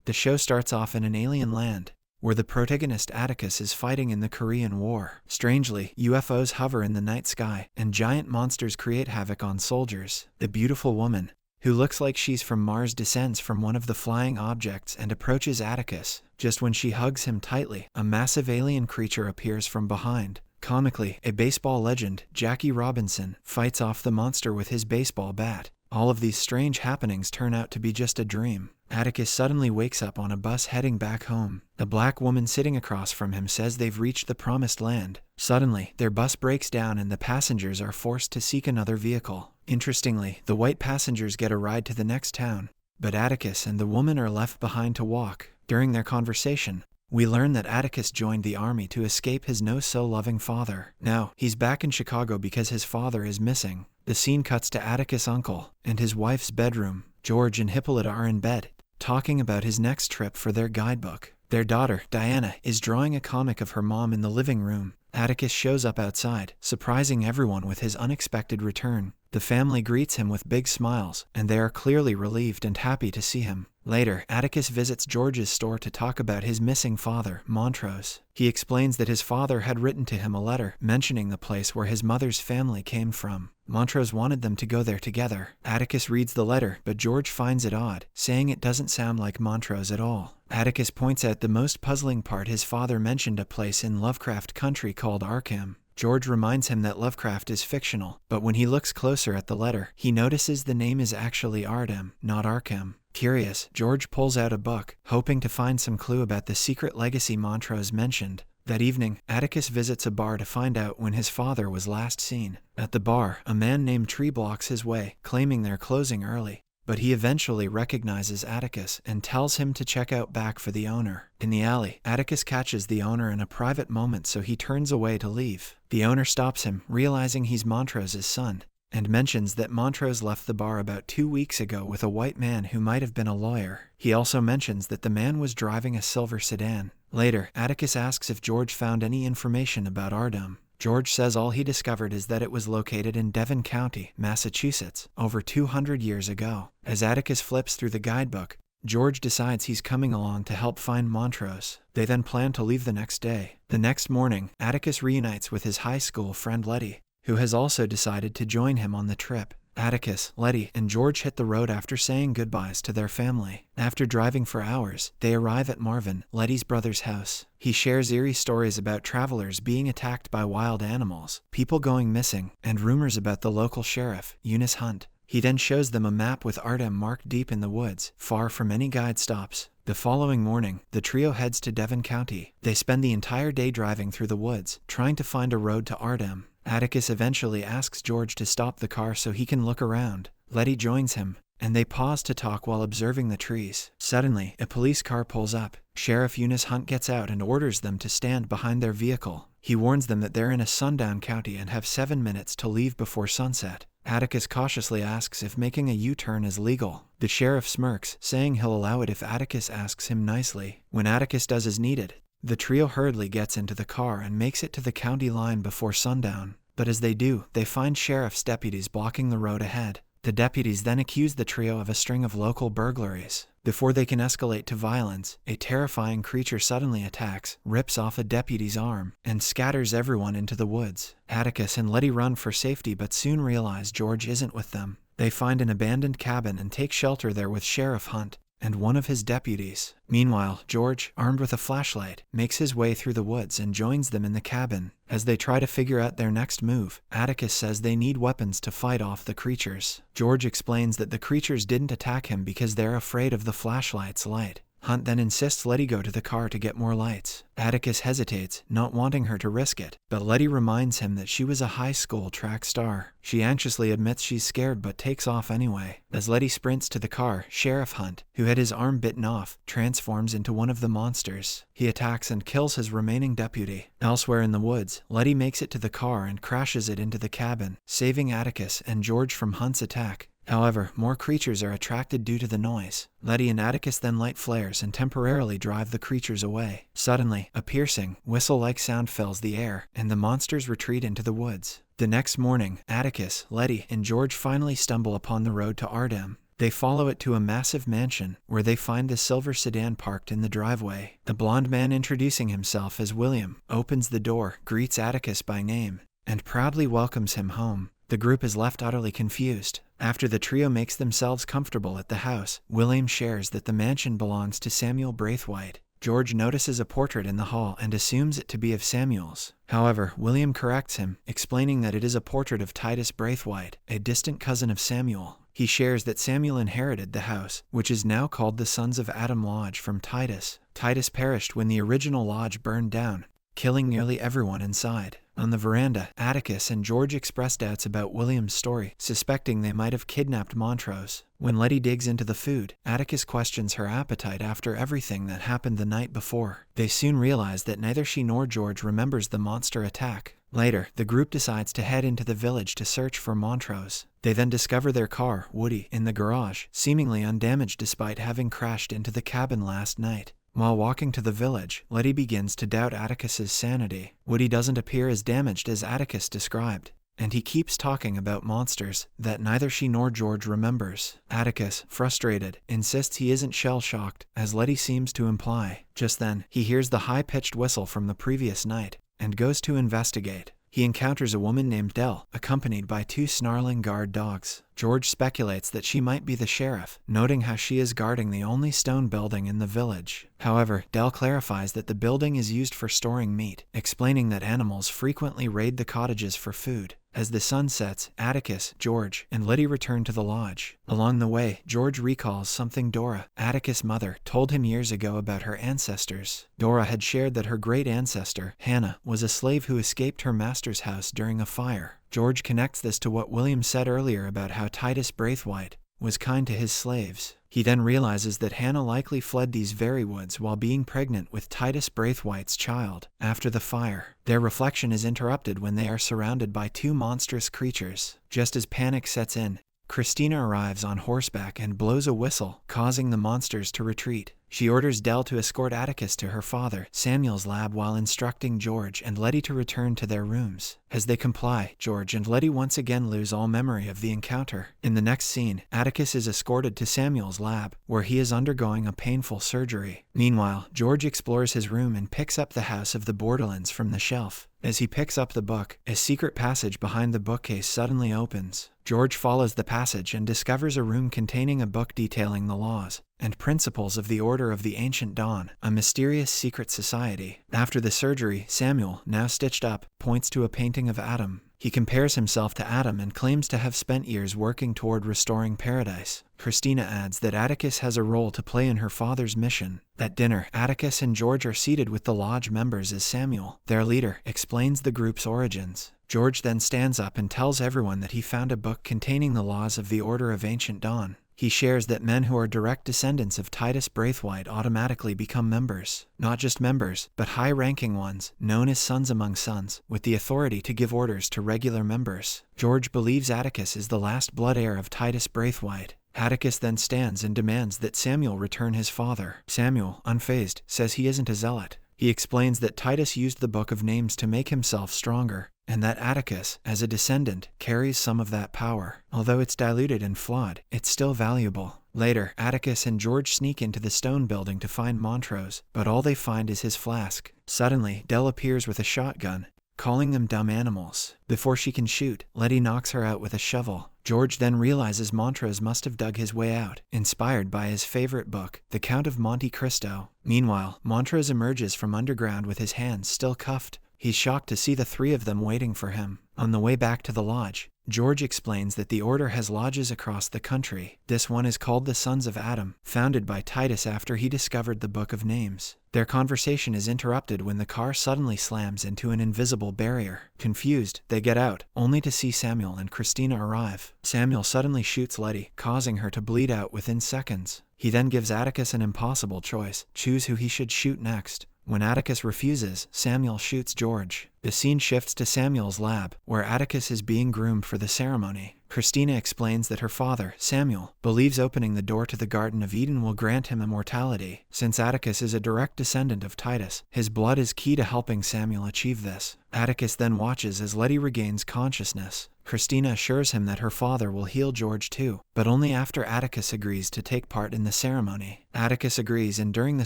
The show starts off in an alien land, where the protagonist Atticus is fighting in the Korean War. Strangely, UFOs hover in the night sky, and giant monsters create havoc on soldiers. The beautiful woman, who looks like she's from Mars, descends from one of the flying objects and approaches Atticus. Just when she hugs him tightly, a massive alien creature appears from behind. Comically, a baseball legend, Jackie Robinson, fights off the monster with his baseball bat. All of these strange happenings turn out to be just a dream. Atticus suddenly wakes up on a bus heading back home. The black woman sitting across from him says they've reached the promised land. Suddenly, their bus breaks down and the passengers are forced to seek another vehicle. Interestingly, the white passengers get a ride to the next town, but Atticus and the woman are left behind to walk. During their conversation, we learn that Atticus joined the army to escape his no-so-loving father. Now, he's back in Chicago because his father is missing. The scene cuts to Atticus' uncle and his wife's bedroom. George and Hippolyta are in bed, talking about his next trip for their guidebook. Their daughter, Diana, is drawing a comic of her mom in the living room. Atticus shows up outside, surprising everyone with his unexpected return. The family greets him with big smiles, and they are clearly relieved and happy to see him. Later, Atticus visits George's store to talk about his missing father, Montrose. He explains that his father had written to him a letter mentioning the place where his mother's family came from. Montrose wanted them to go there together. Atticus reads the letter, but George finds it odd, saying it doesn't sound like Montrose at all. Atticus points out the most puzzling part: his father mentioned a place in Lovecraft Country called Arkham. George reminds him that Lovecraft is fictional, but when he looks closer at the letter, he notices the name is actually Ardham, not Arkham. Curious, George pulls out a book, hoping to find some clue about the secret legacy Montrose mentioned. That evening, Atticus visits a bar to find out when his father was last seen. At the bar, a man named Tree blocks his way, claiming they're closing early. But he eventually recognizes Atticus and tells him to check out back for the owner. In the alley, Atticus catches the owner in a private moment, so he turns away to leave. The owner stops him, realizing he's Montrose's son, and mentions that Montrose left the bar about 2 weeks ago with a white man who might have been a lawyer. He also mentions that the man was driving a silver sedan. Later, Atticus asks if George found any information about Ardham. George says all he discovered is that it was located in Devon County, Massachusetts, over 200 years ago. As Atticus flips through the guidebook, George decides he's coming along to help find Montrose. They then plan to leave the next day. The next morning, Atticus reunites with his high school friend Letty, who has also decided to join him on the trip. Atticus, Letty, and George hit the road after saying goodbyes to their family. After driving for hours, they arrive at Marvin, Letty's brother's house. He shares eerie stories about travelers being attacked by wild animals, people going missing, and rumors about the local sheriff, Eunice Hunt. He then shows them a map with Ardham marked deep in the woods, far from any guide stops. The following morning, the trio heads to Devon County. They spend the entire day driving through the woods, trying to find a road to Ardham. Atticus eventually asks George to stop the car so he can look around. Letty joins him, and they pause to talk while observing the trees. Suddenly, a police car pulls up. Sheriff Eunice Hunt gets out and orders them to stand behind their vehicle. He warns them that they're in a sundown county and have 7 minutes to leave before sunset. Atticus cautiously asks if making a U-turn is legal. The sheriff smirks, saying he'll allow it if Atticus asks him nicely. When Atticus does as needed, the trio hurriedly gets into the car and makes it to the county line before sundown. But as they do, they find sheriff's deputies blocking the road ahead. The deputies then accuse the trio of a string of local burglaries. Before they can escalate to violence, a terrifying creature suddenly attacks, rips off a deputy's arm, and scatters everyone into the woods. Atticus and Letty run for safety but soon realize George isn't with them. They find an abandoned cabin and take shelter there with Sheriff Hunt and one of his deputies. Meanwhile, George, armed with a flashlight, makes his way through the woods and joins them in the cabin. As they try to figure out their next move, Atticus says they need weapons to fight off the creatures. George explains that the creatures didn't attack him because they're afraid of the flashlight's light. Hunt then insists Letty go to the car to get more lights. Atticus hesitates, not wanting her to risk it, but Letty reminds him that she was a high school track star. She anxiously admits she's scared but takes off anyway. As Letty sprints to the car, Sheriff Hunt, who had his arm bitten off, transforms into one of the monsters. He attacks and kills his remaining deputy. Elsewhere in the woods, Letty makes it to the car and crashes it into the cabin, saving Atticus and George from Hunt's attack. However, more creatures are attracted due to the noise. Letty and Atticus then light flares and temporarily drive the creatures away. Suddenly, a piercing, whistle-like sound fills the air, and the monsters retreat into the woods. The next morning, Atticus, Letty, and George finally stumble upon the road to Ardham. They follow it to a massive mansion, where they find the silver sedan parked in the driveway. The blonde man, introducing himself as William, opens the door, greets Atticus by name, and proudly welcomes him home. The group is left utterly confused. After the trio makes themselves comfortable at the house, William shares that the mansion belongs to Samuel Braithwaite. George notices a portrait in the hall and assumes it to be of Samuel's. However, William corrects him, explaining that it is a portrait of Titus Braithwaite, a distant cousin of Samuel. He shares that Samuel inherited the house, which is now called the Sons of Adam Lodge, from Titus. Titus perished when the original lodge burned down, killing nearly everyone inside. On the veranda, Atticus and George express doubts about William's story, suspecting they might have kidnapped Montrose. When Letty digs into the food, Atticus questions her appetite after everything that happened the night before. They soon realize that neither she nor George remembers the monster attack. Later, the group decides to head into the village to search for Montrose. They then discover their car, Woody, in the garage, seemingly undamaged despite having crashed into the cabin last night. While walking to the village, Letty begins to doubt Atticus's sanity. Woody doesn't appear as damaged as Atticus described, and he keeps talking about monsters that neither she nor George remembers. Atticus, frustrated, insists he isn't shell-shocked, as Letty seems to imply. Just then, he hears the high-pitched whistle from the previous night, and goes to investigate. He encounters a woman named Dell, accompanied by 2 snarling guard dogs. George speculates that she might be the sheriff, noting how she is guarding the only stone building in the village. However, Dell clarifies that the building is used for storing meat, explaining that animals frequently raid the cottages for food. As the sun sets, Atticus, George, and Letty return to the lodge. Along the way, George recalls something Dora, Atticus' mother, told him years ago about her ancestors. Dora had shared that her great-ancestor, Hannah, was a slave who escaped her master's house during a fire. George connects this to what William said earlier about how Titus Braithwaite was kind to his slaves. He then realizes that Hannah likely fled these very woods while being pregnant with Titus Braithwaite's child. After the fire, their reflection is interrupted when they are surrounded by 2 monstrous creatures. Just as panic sets in, Christina arrives on horseback and blows a whistle, causing the monsters to retreat. She orders Dell to escort Atticus to her father, Samuel's lab, while instructing George and Letty to return to their rooms. As they comply, George and Letty once again lose all memory of the encounter. In the next scene, Atticus is escorted to Samuel's lab, where he is undergoing a painful surgery. Meanwhile, George explores his room and picks up the House of the Borderlands from the shelf. As he picks up the book, a secret passage behind the bookcase suddenly opens. George follows the passage and discovers a room containing a book detailing the laws and principles of the Order of the Ancient Dawn, a mysterious secret society. After the surgery, Samuel, now stitched up, points to a painting of Adam. He compares himself to Adam and claims to have spent years working toward restoring paradise. Christina adds that Atticus has a role to play in her father's mission. At dinner, Atticus and George are seated with the lodge members as Samuel, their leader, explains the group's origins. George then stands up and tells everyone that he found a book containing the laws of the Order of Ancient Dawn. He shares that men who are direct descendants of Titus Braithwaite automatically become members. Not just members, but high-ranking ones, known as Sons Among Sons, with the authority to give orders to regular members. George believes Atticus is the last blood heir of Titus Braithwaite. Atticus then stands and demands that Samuel return his father. Samuel, unfazed, says he isn't a zealot. He explains that Titus used the Book of Names to make himself stronger, and that Atticus, as a descendant, carries some of that power. Although it's diluted and flawed, it's still valuable. Later, Atticus and George sneak into the stone building to find Montrose, but all they find is his flask. Suddenly, Dell appears with a shotgun, calling them dumb animals. Before she can shoot, Letty knocks her out with a shovel. George then realizes Montrose must have dug his way out, inspired by his favorite book, The Count of Monte Cristo. Meanwhile, Montrose emerges from underground with his hands still cuffed. He's shocked to see the 3 of them waiting for him. On the way back to the lodge, George explains that the Order has lodges across the country. This one is called the Sons of Adam, founded by Titus after he discovered the Book of Names. Their conversation is interrupted when the car suddenly slams into an invisible barrier. Confused, they get out, only to see Samuel and Christina arrive. Samuel suddenly shoots Letty, causing her to bleed out within seconds. He then gives Atticus an impossible choice: choose who he should shoot next. When Atticus refuses, Samuel shoots George. The scene shifts to Samuel's lab, where Atticus is being groomed for the ceremony. Christina explains that her father, Samuel, believes opening the door to the Garden of Eden will grant him immortality. Since Atticus is a direct descendant of Titus, his blood is key to helping Samuel achieve this. Atticus then watches as Letty regains consciousness. Christina assures him that her father will heal George too, but only after Atticus agrees to take part in the ceremony. Atticus agrees, and during the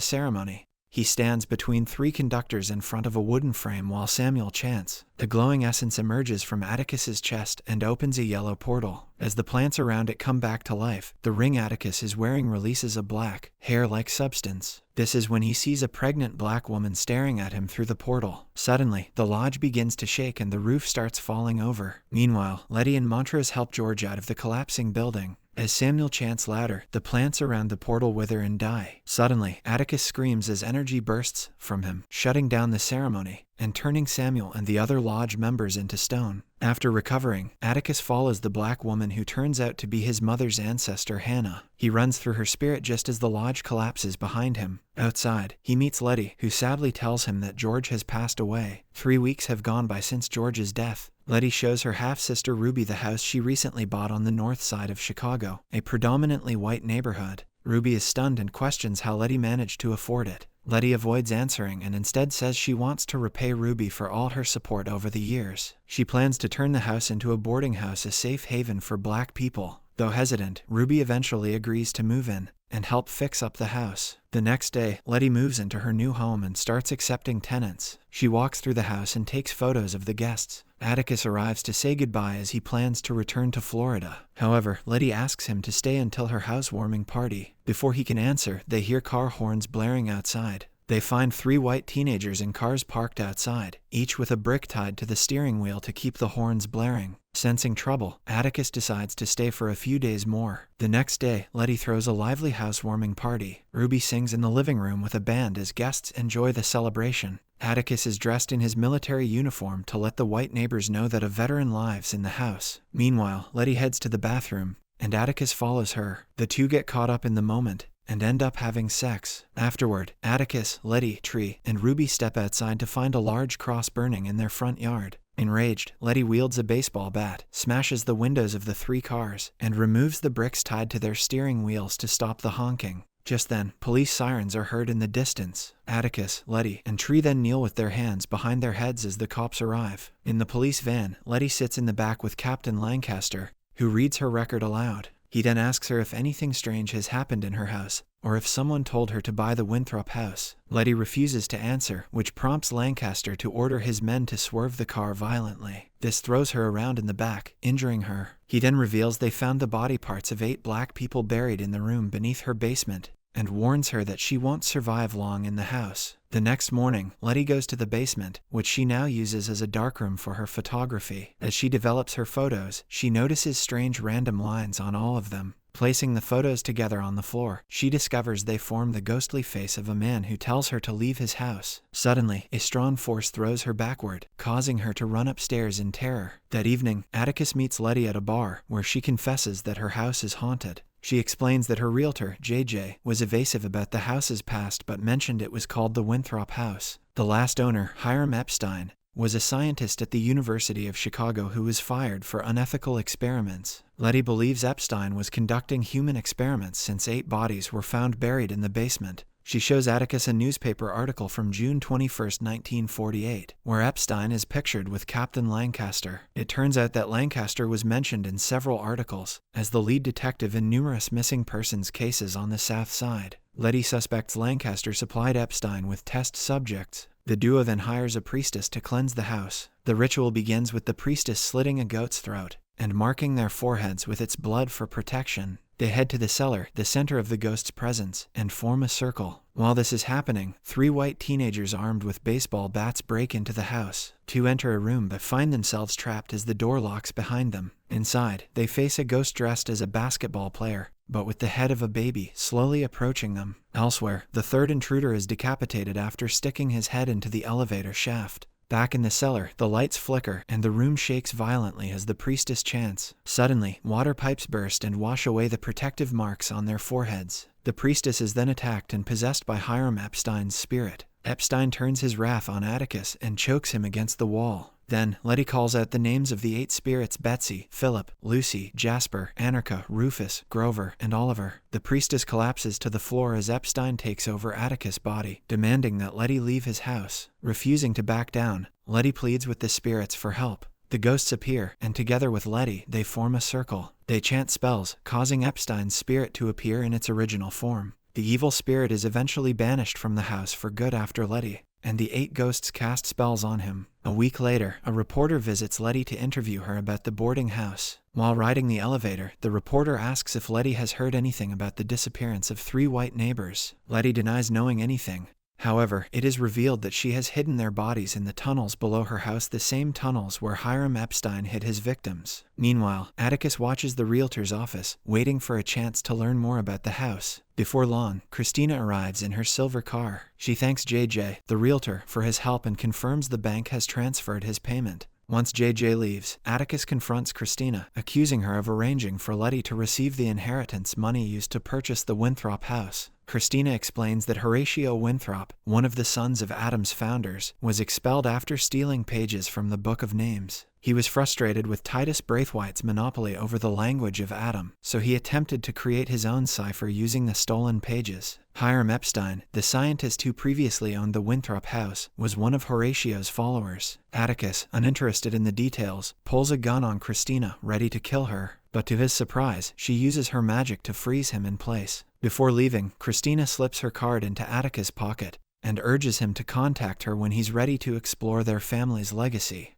ceremony, he stands between three conductors in front of a wooden frame while Samuel chants. The glowing essence emerges from Atticus's chest and opens a yellow portal. As the plants around it come back to life, the ring Atticus is wearing releases a black, hair-like substance. This is when he sees a pregnant black woman staring at him through the portal. Suddenly, the lodge begins to shake and the roof starts falling over. Meanwhile, Letty and Montrose help George out of the collapsing building. As Samuel chants louder, the plants around the portal wither and die. Suddenly, Atticus screams as energy bursts from him, shutting down the ceremony and turning Samuel and the other lodge members into stone. After recovering, Atticus follows the black woman who turns out to be his mother's ancestor, Hannah. He runs through her spirit just as the lodge collapses behind him. Outside, he meets Letty, who sadly tells him that George has passed away. 3 weeks have gone by since George's death. Letty shows her half-sister Ruby the house she recently bought on the north side of Chicago, a predominantly white neighborhood. Ruby is stunned and questions how Letty managed to afford it. Letty avoids answering and instead says she wants to repay Ruby for all her support over the years. She plans to turn the house into a boarding house, a safe haven for black people. Though hesitant, Ruby eventually agrees to move in and help fix up the house. The next day, Letty moves into her new home and starts accepting tenants. She walks through the house and takes photos of the guests. Atticus arrives to say goodbye as he plans to return to Florida. However, Letty asks him to stay until her housewarming party. Before he can answer, they hear car horns blaring outside. They find 3 white teenagers in cars parked outside, each with a brick tied to the steering wheel to keep the horns blaring. Sensing trouble, Atticus decides to stay for a few days more. The next day, Letty throws a lively housewarming party. Ruby sings in the living room with a band as guests enjoy the celebration. Atticus is dressed in his military uniform to let the white neighbors know that a veteran lives in the house. Meanwhile, Letty heads to the bathroom, and Atticus follows her. The two get caught up in the moment and end up having sex. Afterward, Atticus, Letty, Tree, and Ruby step outside to find a large cross burning in their front yard. Enraged, Letty wields a baseball bat, smashes the windows of the 3 cars, and removes the bricks tied to their steering wheels to stop the honking. Just then, police sirens are heard in the distance. Atticus, Letty, and Tree then kneel with their hands behind their heads as the cops arrive. In the police van, Letty sits in the back with Captain Lancaster, who reads her record aloud. He then asks her if anything strange has happened in her house, or if someone told her to buy the Winthrop house. Letty refuses to answer, which prompts Lancaster to order his men to swerve the car violently. This throws her around in the back, injuring her. He then reveals they found the body parts of 8 black people buried in the room beneath her basement, and warns her that she won't survive long in the house. The next morning, Letty goes to the basement, which she now uses as a darkroom for her photography. As she develops her photos, she notices strange random lines on all of them. Placing the photos together on the floor, she discovers they form the ghostly face of a man who tells her to leave his house. Suddenly, a strong force throws her backward, causing her to run upstairs in terror. That evening, Atticus meets Letty at a bar, where she confesses that her house is haunted. She explains that her realtor, JJ, was evasive about the house's past but mentioned it was called the Winthrop House. The last owner, Hiram Epstein, was a scientist at the University of Chicago who was fired for unethical experiments. Letty believes Epstein was conducting human experiments since 8 bodies were found buried in the basement. She shows Atticus a newspaper article from June 21, 1948, where Epstein is pictured with Captain Lancaster. It turns out that Lancaster was mentioned in several articles as the lead detective in numerous missing persons cases on the South Side. Letty suspects Lancaster supplied Epstein with test subjects. The duo then hires a priestess to cleanse the house. The ritual begins with the priestess slitting a goat's throat and marking their foreheads with its blood for protection. They head to the cellar, the center of the ghost's presence, and form a circle. While this is happening, 3 white teenagers armed with baseball bats break into the house. 2 enter a room but find themselves trapped as the door locks behind them. Inside, they face a ghost dressed as a basketball player, but with the head of a baby, slowly approaching them. Elsewhere, the 3rd intruder is decapitated after sticking his head into the elevator shaft. Back in the cellar, the lights flicker and the room shakes violently as the priestess chants. Suddenly, water pipes burst and wash away the protective marks on their foreheads. The priestess is then attacked and possessed by Hiram Epstein's spirit. Epstein turns his wrath on Atticus and chokes him against the wall. Then, Letty calls out the names of the 8 spirits: Betsy, Philip, Lucy, Jasper, Anarcha, Rufus, Grover, and Oliver. The priestess collapses to the floor as Epstein takes over Atticus' body, demanding that Letty leave his house. Refusing to back down, Letty pleads with the spirits for help. The ghosts appear, and together with Letty, they form a circle. They chant spells, causing Epstein's spirit to appear in its original form. The evil spirit is eventually banished from the house for good after Letty, and the 8 ghosts cast spells on him. A week later, a reporter visits Letty to interview her about the boarding house. While riding the elevator, the reporter asks if Letty has heard anything about the disappearance of 3 white neighbors. Letty denies knowing anything. However, it is revealed that she has hidden their bodies in the tunnels below her house, the same tunnels where Hiram Epstein hid his victims. Meanwhile, Atticus watches the realtor's office, waiting for a chance to learn more about the house. Before long, Christina arrives in her silver car. She thanks JJ, the realtor, for his help and confirms the bank has transferred his payment. Once JJ leaves, Atticus confronts Christina, accusing her of arranging for Letty to receive the inheritance money used to purchase the Winthrop house. Christina explains that Horatio Winthrop, one of the sons of Adam's founders, was expelled after stealing pages from the Book of Names. He was frustrated with Titus Braithwaite's monopoly over the language of Adam, so he attempted to create his own cipher using the stolen pages. Hiram Epstein, the scientist who previously owned the Winthrop house, was one of Horatio's followers. Atticus, uninterested in the details, pulls a gun on Christina, ready to kill her, but to his surprise, she uses her magic to freeze him in place. Before leaving, Christina slips her card into Atticus' pocket and urges him to contact her when he's ready to explore their family's legacy.